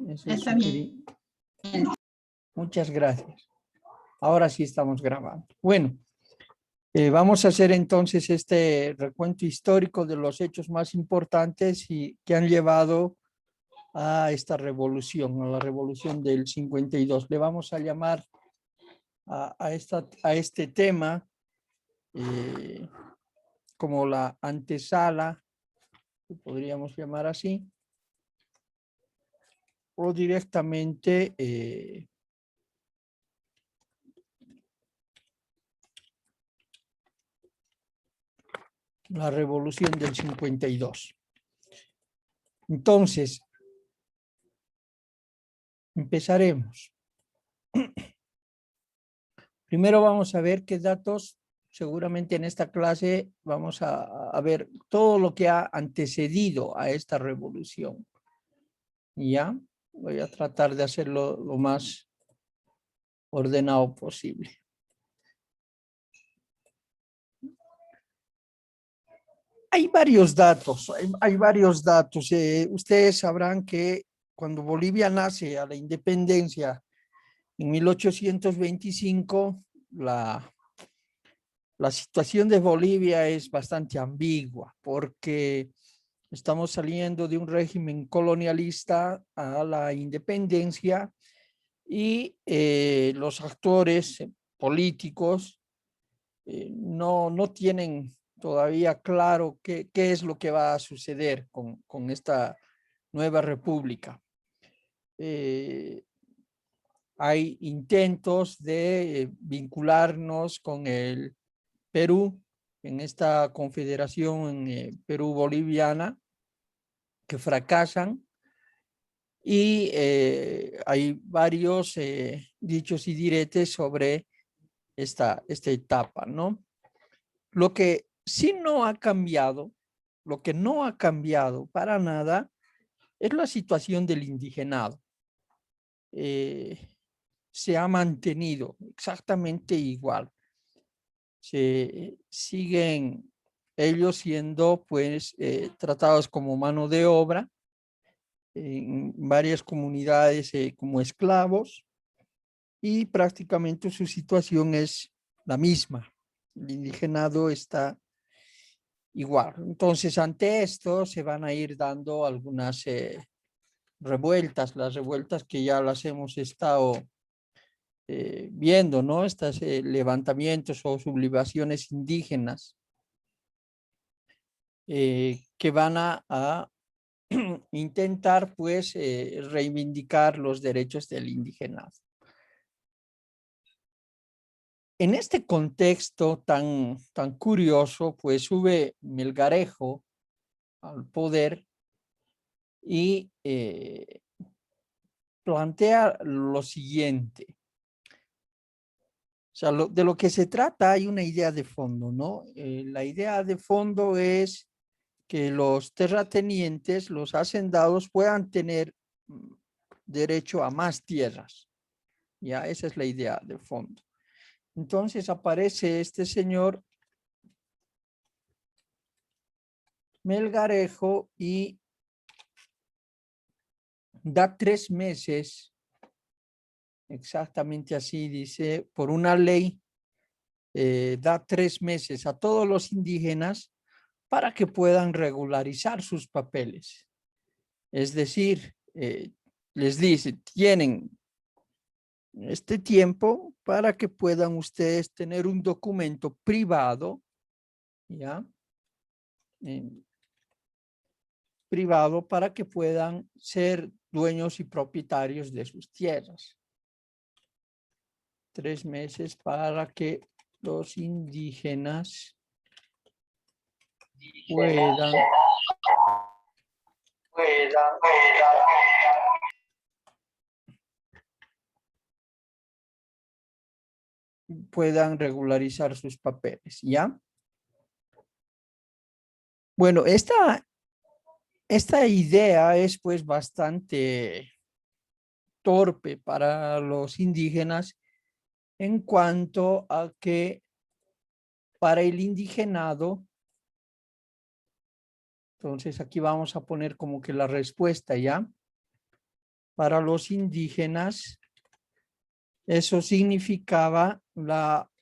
Eso Está bien. Muchas gracias. Ahora sí estamos grabando. Bueno, vamos a hacer entonces este recuento histórico de los hechos más importantes y que han llevado a esta revolución, a la revolución del 52. Le vamos a llamar a este tema como la antesala, podríamos llamar así, o directamente la revolución del 52. Entonces, empezaremos. Primero vamos a ver qué datos, seguramente en esta clase vamos a ver todo lo que ha antecedido a esta revolución. ¿Ya? Voy a tratar de hacerlo lo más ordenado posible. Hay varios datos, hay varios datos. Ustedes sabrán que cuando Bolivia nace a la independencia en 1825, la situación de Bolivia es bastante ambigua porque estamos saliendo de un régimen colonialista a la independencia y los actores políticos no tienen todavía claro qué es lo que va a suceder con esta nueva república. Hay intentos de vincularnos con el Perú en esta confederación Perú-Boliviana que fracasan y hay varios dichos y diretes sobre esta etapa, ¿no? Lo que sí no ha cambiado, lo que no ha cambiado para nada es la situación del indigenado. Se ha mantenido exactamente igual. Se siguen ellos siendo pues tratados como mano de obra en varias comunidades como esclavos y prácticamente su situación es la misma. El indigenado está igual. Entonces, ante esto se van a ir dando algunas revueltas, las revueltas que ya las hemos estado viendo, ¿no? Estos levantamientos o sublevaciones indígenas que van a intentar, pues, reivindicar los derechos del indigenado. En este contexto tan curioso, pues sube Melgarejo al poder y plantea lo siguiente. O sea, de lo que se trata hay una idea de fondo, ¿no? La idea de fondo es que los terratenientes, los hacendados, puedan tener derecho a más tierras. Ya, esa es la idea de fondo. Entonces aparece este señor Melgarejo y da 3 meses, exactamente así dice, por una ley, da 3 meses a todos los indígenas para que puedan regularizar sus papeles. Es decir, les dice, tienen este tiempo para que puedan ustedes tener un documento privado, ¿ya? Privado para que puedan ser dueños y propietarios de sus tierras. 3 meses para que los indígenas puedan regularizar sus papeles, ¿ya? Bueno, esta idea es pues bastante torpe para los indígenas en cuanto a que para el indigenado, entonces aquí vamos a poner como que la respuesta, ¿ya? para los indígenas, eso significaba la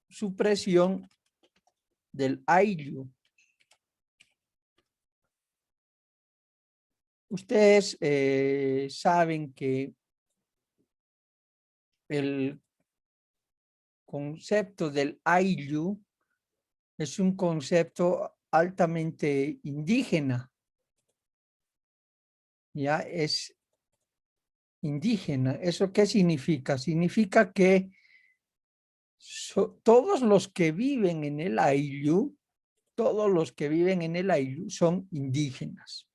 supresión del ayllu. Ustedes saben que el concepto del ayllu es un concepto altamente indígena. Ya es indígena. ¿Eso qué significa? Significa que todos los que viven en el ayllu, todos los que viven en el ayllu son indígenas.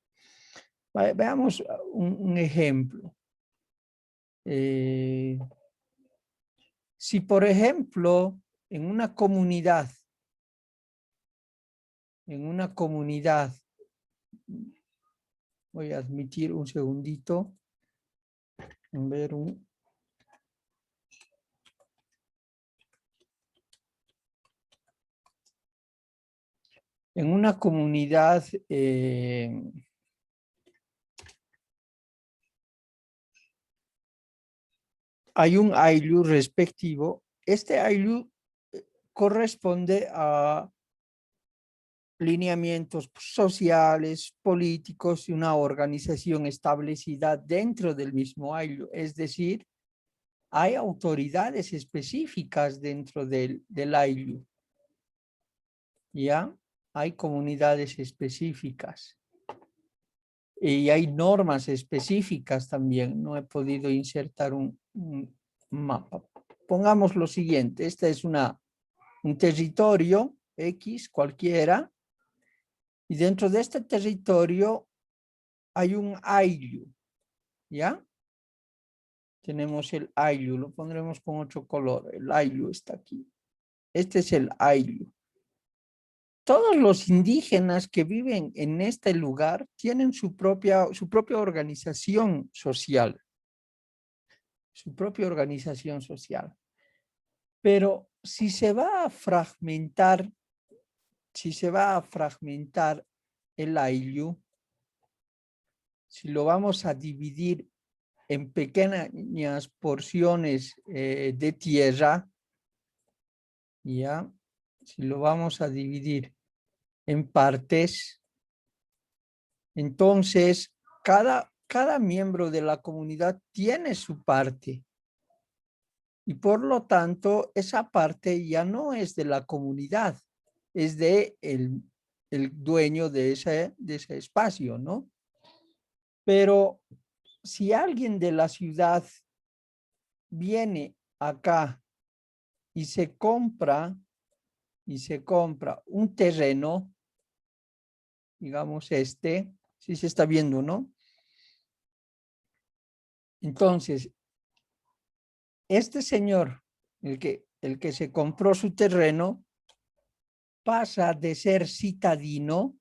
Veamos un ejemplo. Si, por ejemplo, en una comunidad, voy a admitir un segundito, ver en una comunidad hay un ayllu respectivo. Este ayllu corresponde a lineamientos sociales, políticos y una organización establecida dentro del mismo ayllu. Es decir, hay autoridades específicas dentro del ayllu. ¿Ya? Hay comunidades específicas. Y hay normas específicas también. No he podido insertar un mapa. Pongamos lo siguiente. Este es un territorio X cualquiera. Y dentro de este territorio hay un ayllu. ¿Ya? Tenemos el ayllu. Lo pondremos con otro color. El ayllu está aquí. Este es el ayllu. Todos los indígenas que viven en este lugar tienen su propia organización social. Su propia organización social. Pero si se va a fragmentar, el ayllu, si lo vamos a dividir en pequeñas porciones de tierra, ya, si lo vamos a dividir en partes, entonces cada miembro de la comunidad tiene su parte. Y por lo tanto, esa parte ya no es de la comunidad, es de el dueño de ese espacio, ¿no? Pero si alguien de la ciudad viene acá y se compra un terreno, digamos si se está viendo, ¿no? Entonces, este señor, el que se compró su terreno, pasa de ser citadino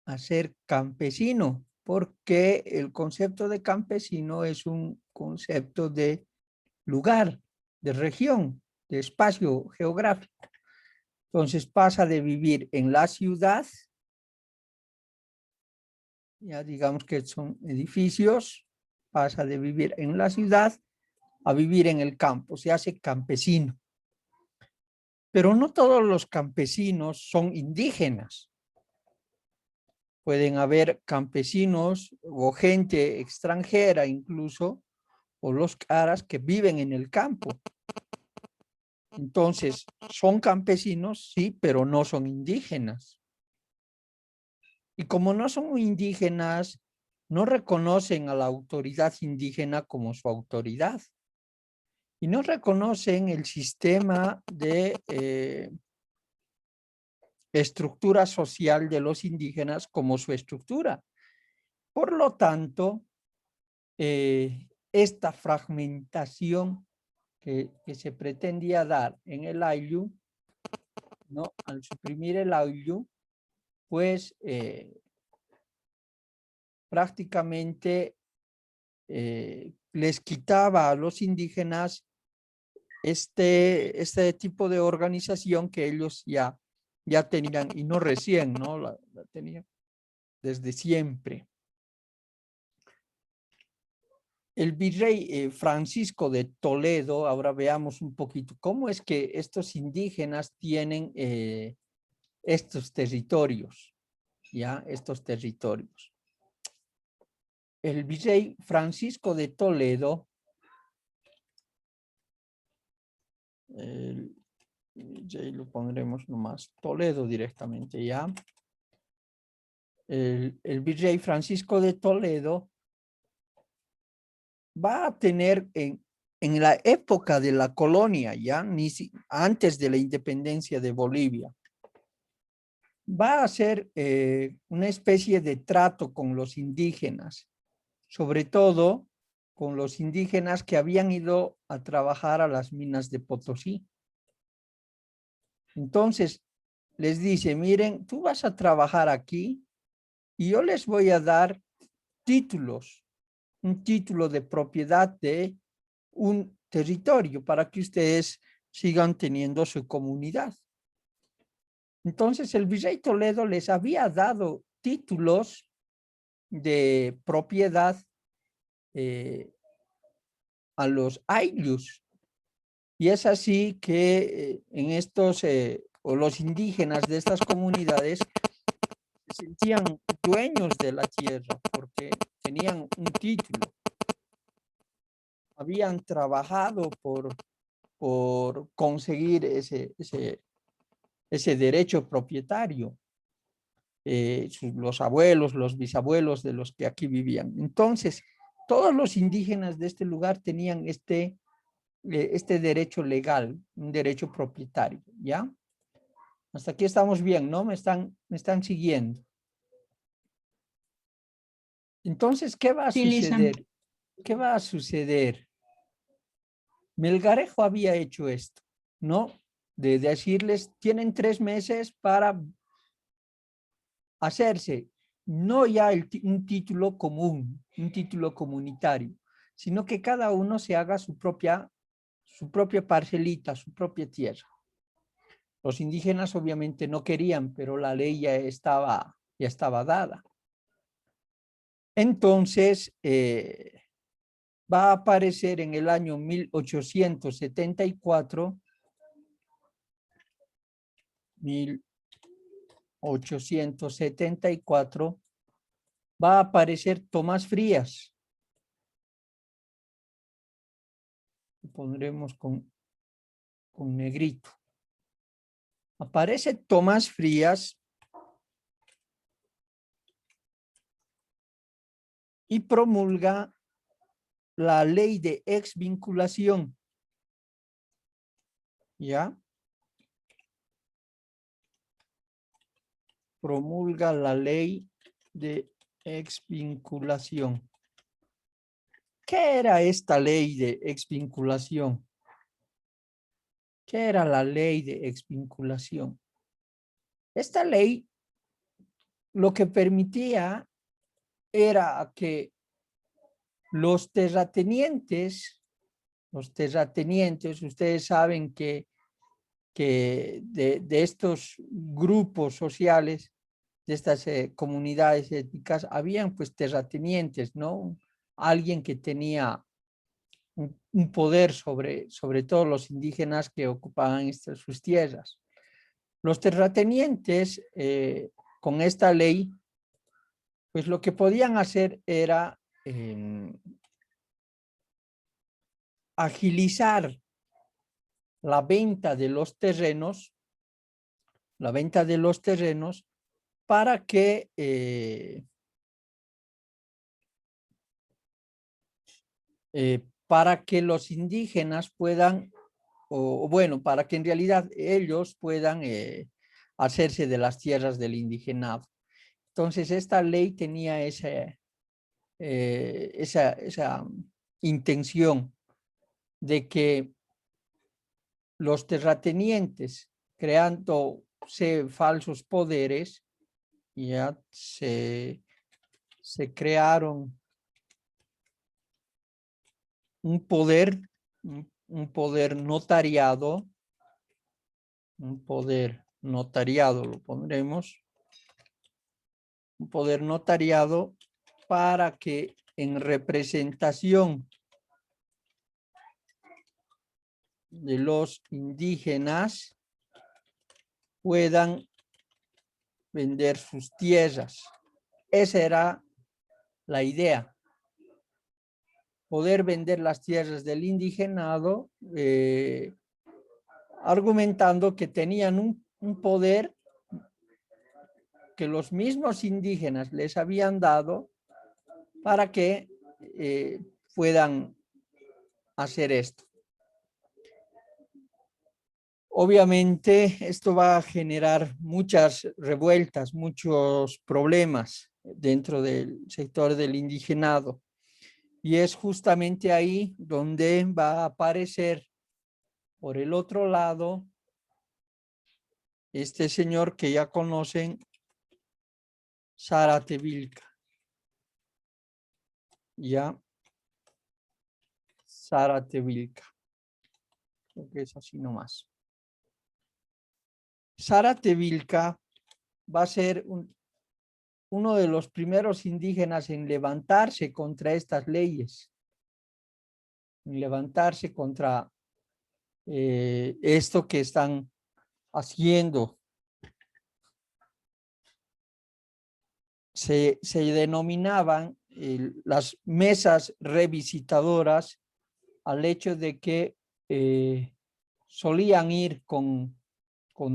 a ser campesino, porque el concepto de campesino es un concepto de lugar, de región, de espacio geográfico. Entonces pasa de vivir en la ciudad, ya digamos que son edificios, pasa de vivir en la ciudad a vivir en el campo, se hace campesino. Pero no todos los campesinos son indígenas. Pueden haber campesinos o gente extranjera incluso, o los caras que viven en el campo. Entonces, son campesinos, sí, pero no son indígenas. Y como no son indígenas, no reconocen a la autoridad indígena como su autoridad. Y no reconocen el sistema de estructura social de los indígenas como su estructura. Por lo tanto, esta fragmentación que se pretendía dar en el ayllu, ¿no? Al suprimir el ayllu, pues prácticamente les quitaba a los indígenas este tipo de organización que ellos ya tenían, y no recién, ¿no? La tenían desde siempre. el virrey Francisco de Toledo, ahora veamos un poquito cómo es que estos indígenas tienen estos territorios, ¿ya? Estos territorios. El virrey Francisco de Toledo, el virrey lo pondremos nomás, Toledo directamente, ¿ya? El virrey Francisco de Toledo va a tener en la época de la colonia, ya antes de la independencia de Bolivia, va a hacer una especie de trato con los indígenas, sobre todo con los indígenas que habían ido a trabajar a las minas de Potosí. Entonces les dice, miren, tú vas a trabajar aquí y yo les voy a dar títulos, un título de propiedad de un territorio para que ustedes sigan teniendo su comunidad. Entonces el virrey Toledo les había dado títulos de propiedad a los ayllus. Y es así que en estos, o los indígenas de estas comunidades se sentían dueños de la tierra porque tenían un título. Habían trabajado por conseguir ese derecho propietario. Los abuelos, los bisabuelos de los que aquí vivían. Entonces, todos los indígenas de este lugar tenían este derecho legal, un derecho propietario, ¿ya? Hasta aquí estamos bien, ¿no? Me están siguiendo. Entonces, ¿qué va a Sí, Lisa. suceder? ¿Qué va a suceder? Melgarejo había hecho esto, ¿no? De decirles, tienen 3 meses para hacerse no ya un título común, un título comunitario, sino que cada uno se haga su propia parcelita, su propia tierra. Los indígenas obviamente no querían, pero la ley ya estaba dada. Entonces, va a aparecer en el año 1874, 1874, va a aparecer Tomás Frías. Lo pondremos con negrito. Aparece Tomás Frías y promulga la ley de exvinculación. ¿Ya? Promulga la ley de exvinculación. ¿Qué era esta ley de exvinculación? ¿Qué era la ley de exvinculación? Esta ley lo que permitía era que los terratenientes, ustedes saben que de estos grupos sociales, de estas comunidades étnicas, habían pues terratenientes, ¿no? Alguien que tenía un poder sobre todos los indígenas que ocupaban sus tierras. Los terratenientes, con esta ley, pues lo que podían hacer era agilizar la venta de los terrenos, para que los indígenas puedan, o bueno, para que en realidad ellos puedan hacerse de las tierras del indigenado. Entonces, esta ley tenía esa intención de que los terratenientes, creándose falsos poderes, ya se crearon un poder notariado, lo pondremos, un poder notariado para que en representación de los indígenas puedan vender sus tierras. Esa era la idea. Poder vender las tierras del indigenado, argumentando que tenían un poder que los mismos indígenas les habían dado para que puedan hacer esto. Obviamente esto va a generar muchas revueltas, muchos problemas dentro del sector del indigenado. Y es justamente ahí donde va a aparecer por el otro lado este señor que ya conocen, Zárate-Vilca. Ya, Zárate-Vilca. Creo que es así nomás. Zárate-Vilca va a ser uno de los primeros indígenas en levantarse contra estas leyes, en levantarse contra esto que están haciendo. Se denominaban las mesas revisitadoras al hecho de que solían ir con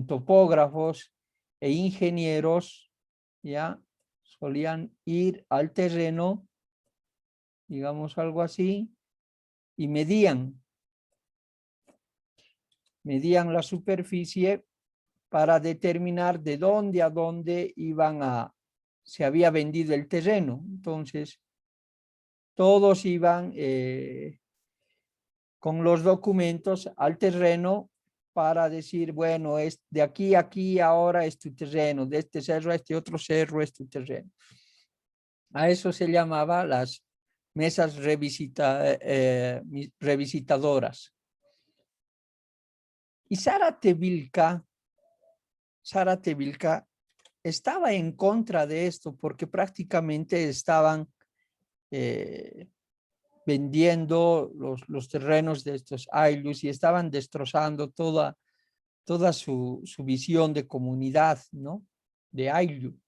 topógrafos e ingenieros, ya solían ir al terreno, digamos algo así, y medían la superficie para determinar de dónde a dónde se había vendido el terreno. Entonces, todos iban con los documentos al terreno para decir, bueno, es de aquí a aquí, ahora es tu terreno, de este cerro a este otro cerro es tu terreno. A eso se llamaba las mesas revisitadoras. Y Zárate-Vilca estaba en contra de esto porque prácticamente estaban vendiendo los terrenos de estos ayllus y estaban destrozando toda su visión de comunidad, ¿no? De ayllu.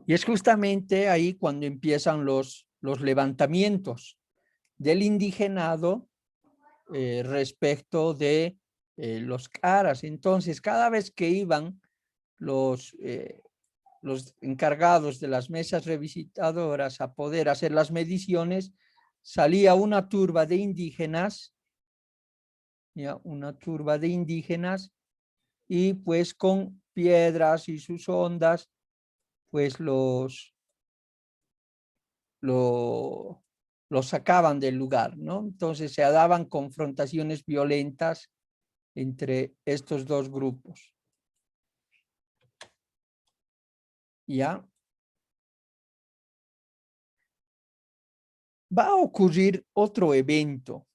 Y es justamente ahí cuando empiezan los levantamientos del indigenado respecto de los caras. Entonces, cada vez que iban los encargados de las mesas revisitadoras a poder hacer las mediciones, salía una turba de indígenas, ¿ya? Una turba de indígenas, y pues con piedras y sus ondas, pues los sacaban del lugar, ¿no? Entonces se daban confrontaciones violentas entre estos dos grupos. ¿Ya? Va a ocurrir otro evento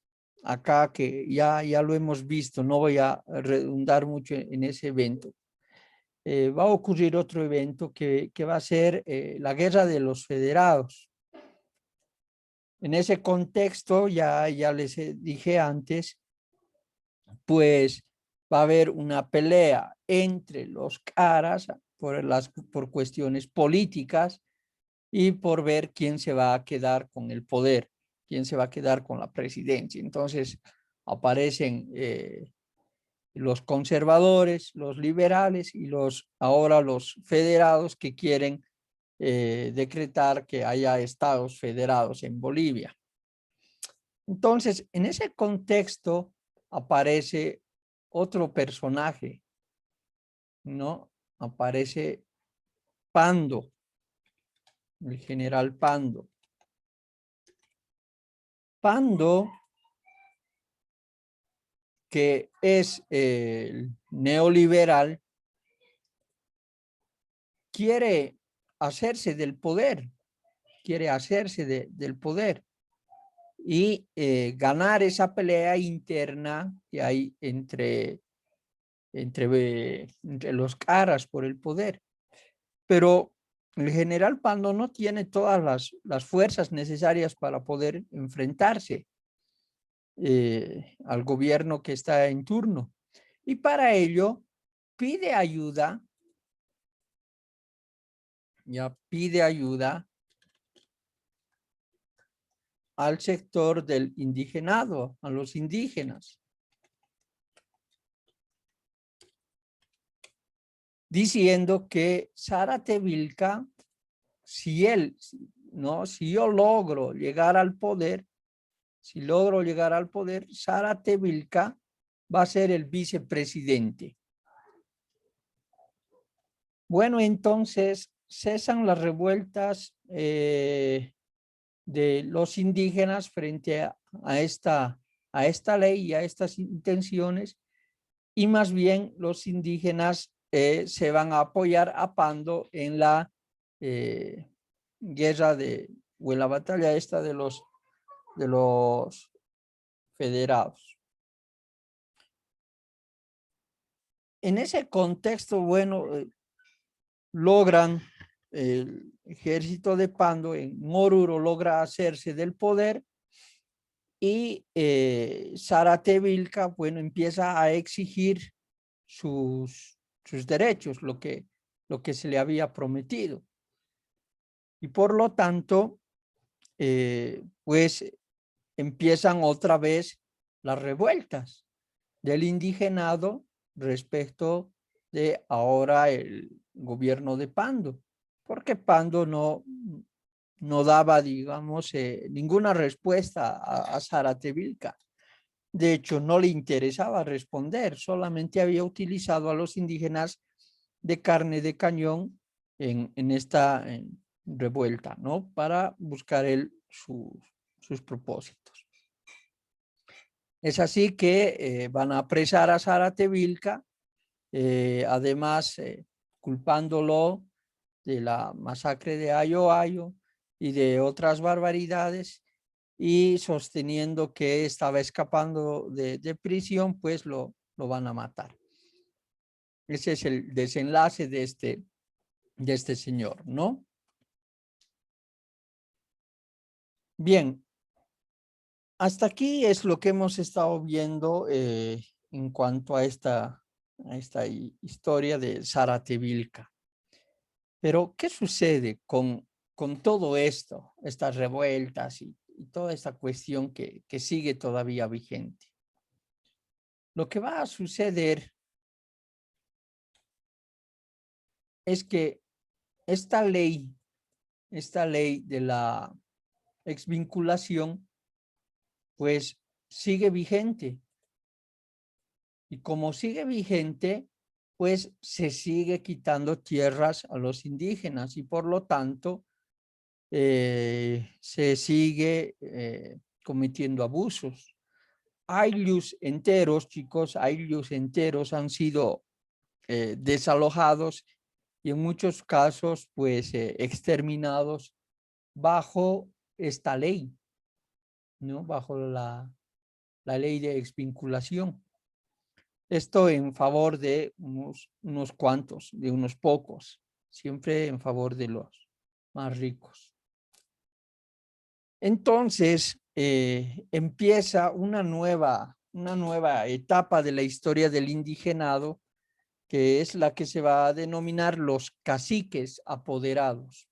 acá que ya lo hemos visto, no voy a redundar mucho en ese evento. Va a ocurrir otro evento que va a ser la Guerra de los Federados. En ese contexto, ya les dije antes, pues va a haber una pelea entre los caras por cuestiones políticas y por ver quién se va a quedar con el poder, quién se va a quedar con la presidencia. Entonces aparecen los conservadores, los liberales y ahora los federados que quieren decretar que haya estados federados en Bolivia. Entonces, en ese contexto aparece otro personaje, ¿no? Aparece Pando, el general Pando. Pando, que es el neoliberal, quiere hacerse del poder, del poder y ganar esa pelea interna que hay entre los caras por el poder. Pero el general Pando no tiene todas las fuerzas necesarias para poder enfrentarse al gobierno que está en turno. Y para ello pide ayuda, pide ayuda al sector del indigenado, a los indígenas, diciendo que Zaratevilca, si yo logro llegar al poder, Zaratevilca va a ser el vicepresidente. Bueno, entonces cesan las revueltas de los indígenas frente a esta ley y a estas intenciones, y más bien los indígenas se van a apoyar a Pando en la guerra o en la batalla esta de los federados. En ese contexto, bueno, logran el ejército de Pando en Oruro logra hacerse del poder, y Zaratevilca, bueno, empieza a exigir sus derechos, lo que se le había prometido. Y por lo tanto, pues empiezan otra vez las revueltas del indigenado respecto de ahora el gobierno de Pando, porque Pando no daba, digamos, ninguna respuesta a Zaratevilca. De hecho, no le interesaba responder, solamente había utilizado a los indígenas de carne de cañón en esta revuelta, ¿no? Para buscar sus propósitos. Es así que van a apresar a Zaratevilca, además culpándolo de la masacre de Ayo Ayo y de otras barbaridades, y sosteniendo que estaba escapando de prisión, pues lo van a matar. Ese es el desenlace de este señor, ¿no? Bien, hasta aquí es lo que hemos estado viendo en cuanto a esta historia de Zaratevilca. Pero, ¿qué sucede con todo esto, estas revueltas y toda esta cuestión que sigue todavía vigente? Lo que va a suceder es que esta ley de la exvinculación, pues sigue vigente. Y como sigue vigente, pues se sigue quitando tierras a los indígenas, y por lo tanto se sigue cometiendo abusos. Ayllus enteros, chicos, ayllus enteros han sido desalojados y en muchos casos pues exterminados bajo esta ley, ¿no? Bajo la ley de exvinculación. Esto en favor de unos cuantos, de unos pocos, siempre en favor de los más ricos. Entonces empieza una nueva etapa de la historia del indigenado, que es la que se va a denominar los caciques apoderados.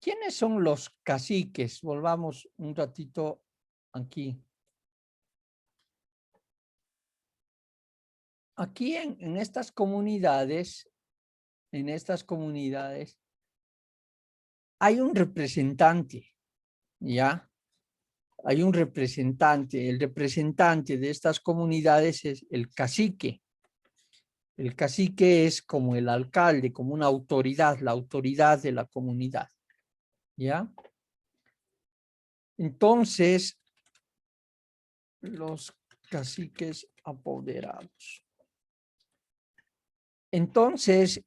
¿Quiénes son los caciques? Volvamos un ratito aquí. Aquí en estas comunidades, hay un representante, ¿ya? Hay un representante. El representante de estas comunidades es el cacique. El cacique es como el alcalde, como una autoridad, la autoridad de la comunidad, ¿ya? Entonces, los caciques apoderados. Entonces,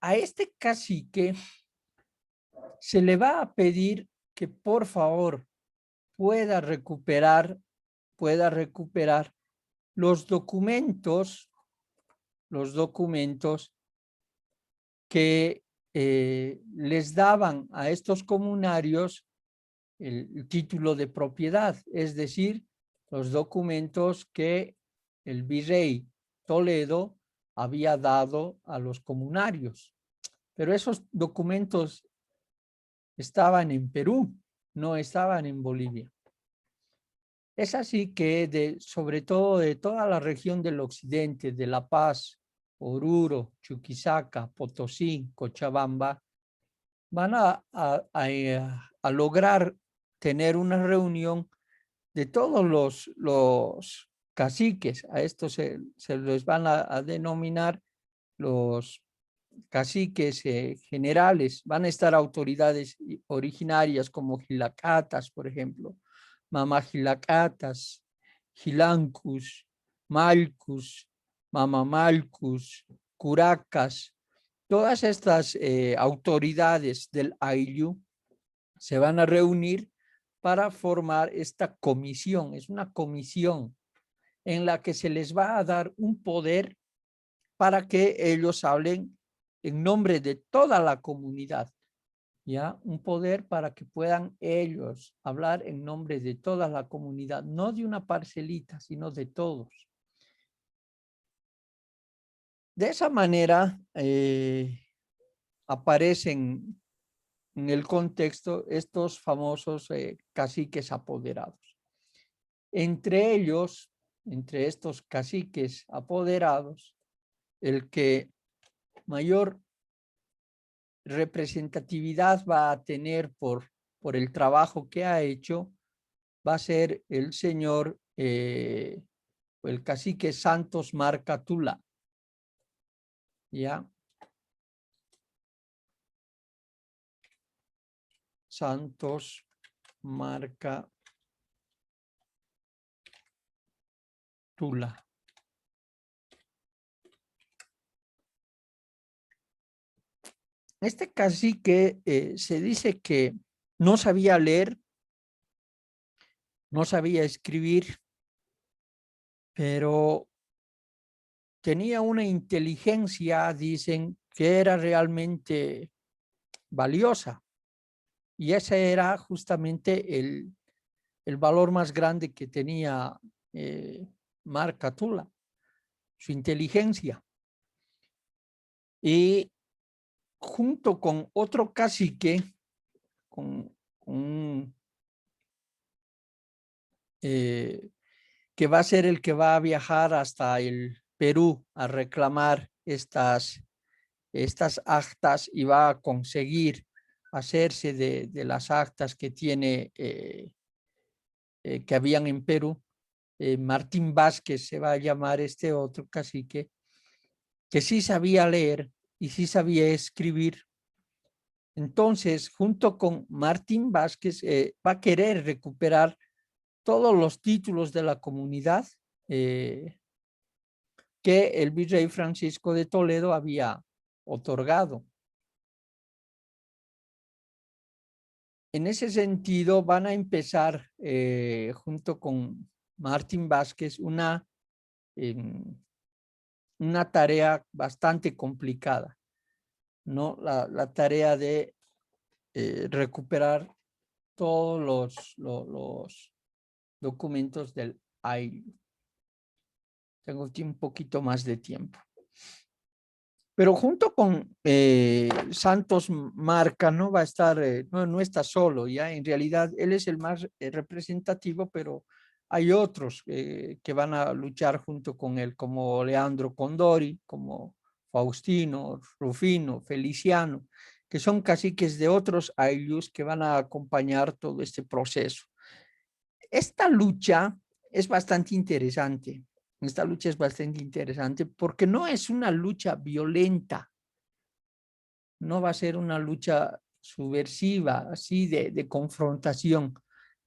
a este cacique se le va a pedir que por favor pueda recuperar los documentos que les daban a estos comunarios el título de propiedad, es decir, los documentos que el virrey Toledo había dado a los comunarios. Pero esos documentos estaban en Perú, no estaban en Bolivia. Es así que sobre todo de toda la región del occidente, de La Paz, Oruro, Chuquisaca, Potosí, Cochabamba, van a lograr tener una reunión de todos los caciques. A estos se les van a denominar los caciques generales. Van a estar autoridades originarias como Gilacatas, por ejemplo, Mamagilacatas, Gilancus, Malcus, Mamamalcus, Curacas. Todas estas autoridades del Ayllu se van a reunir para formar esta comisión. Es una comisión en la que se les va a dar un poder para que ellos hablen en nombre de toda la comunidad. ¿Ya? Un poder para que puedan ellos hablar en nombre de toda la comunidad, no de una parcelita, sino de todos. De esa manera aparecen en el contexto estos famosos caciques apoderados. Entre ellos, entre estos caciques apoderados, el que mayor representatividad va a tener por el trabajo que ha hecho, va a ser el señor, el cacique Santos Marcatula. ¿Ya? Santos Marcatula. Este cacique se dice que no sabía leer, no sabía escribir, pero tenía una inteligencia, dicen, que era realmente valiosa. Y ese era justamente el valor más grande que tenía Marcatula, su inteligencia. Y junto con otro cacique, con un, que va a ser el que va a viajar hasta el Perú a reclamar estas actas y va a conseguir hacerse de las actas que tiene, que habían en Perú. Martín Vázquez se va a llamar este otro cacique, que sí sabía leer y sí sabía escribir. Entonces, junto con Martín Vázquez, va a querer recuperar todos los títulos de la comunidad que el virrey Francisco de Toledo había otorgado. En ese sentido, van a empezar junto con Martín Vázquez una tarea bastante complicada, ¿no? La tarea de recuperar todos los documentos del Ayllu. Tengo un poquito más de tiempo. Pero junto con Santos Marca, no va a estar, no está solo, ya en realidad él es el más representativo, pero hay otros que van a luchar junto con él, como Leandro Condori, como Faustino, Rufino, Feliciano, que son caciques de otros ayllus que van a acompañar todo este proceso. Esta lucha es bastante interesante. Esta lucha es bastante interesante porque no es una lucha violenta. No va a ser una lucha subversiva, así de confrontación.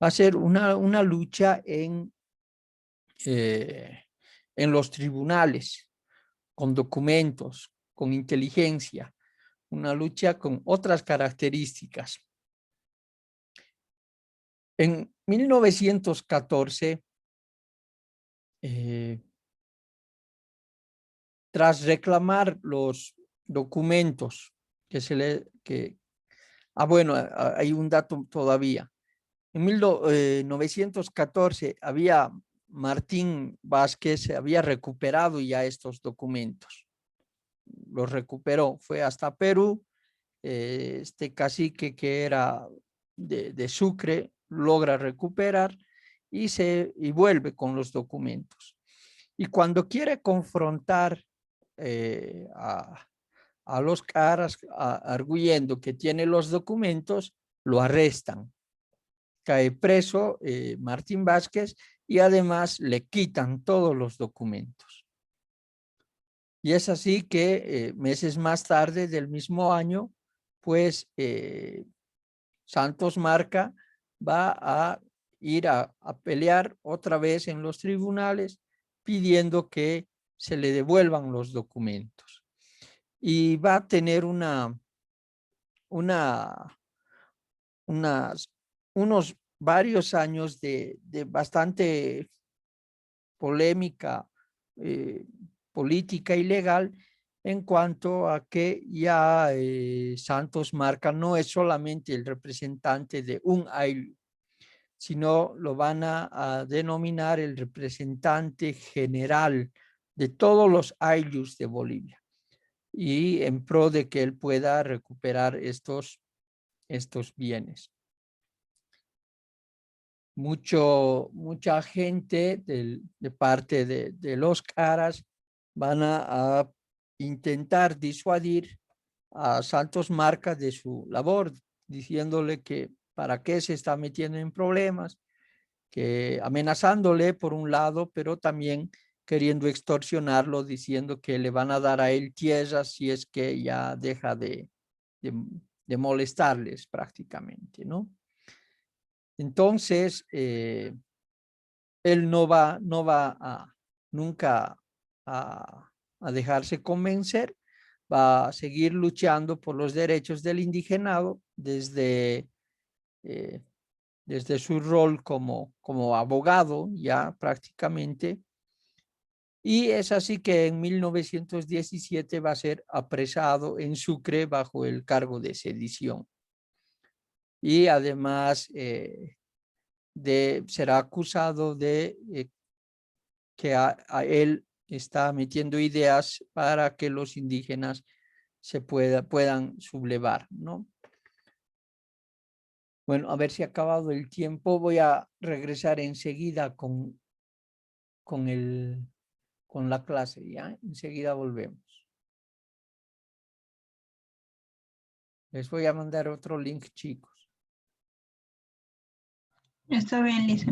Va a ser una lucha en los tribunales, con documentos, con inteligencia. Una lucha con otras características. En 1914, tras reclamar los documentos bueno, hay un dato todavía. En 1914 Martín Vázquez había recuperado ya estos documentos. Los recuperó, fue hasta Perú. Este cacique que era de Sucre logra recuperar y vuelve con los documentos. Y cuando quiere confrontar a los caras, arguyendo que tiene los documentos, lo arrestan. Cae preso Martín Vázquez y además le quitan todos los documentos. Y es así que meses más tarde del mismo año, pues Santos Marca va a ir a pelear otra vez en los tribunales pidiendo que se le devuelvan los documentos. Y va a tener unos varios años de bastante polémica política y legal, en cuanto a que ya Santos Marca no es solamente el representante de un ayllu, sino lo van a denominar el representante general de todos los ayllus de Bolivia, y en pro de que él pueda recuperar estos bienes. Mucha gente de parte de los caras van a intentar disuadir a Santos Marca de su labor, diciéndole que para qué se está metiendo en problemas, que amenazándole por un lado, pero también queriendo extorsionarlo, diciendo que le van a dar a él tierras si es que ya deja de molestarles prácticamente, ¿no? Entonces, él no va nunca a dejarse convencer, va a seguir luchando por los derechos del indigenado desde su rol como abogado ya prácticamente. Y es así que en 1917 va a ser apresado en Sucre bajo el cargo de sedición. Y además será acusado de que a él está metiendo ideas para que los indígenas se puedan sublevar, ¿no? Bueno, a ver si ha acabado el tiempo. Voy a regresar enseguida con la clase, ¿ya? Enseguida volvemos. Les voy a mandar otro link, chicos. Está bien, Lisa.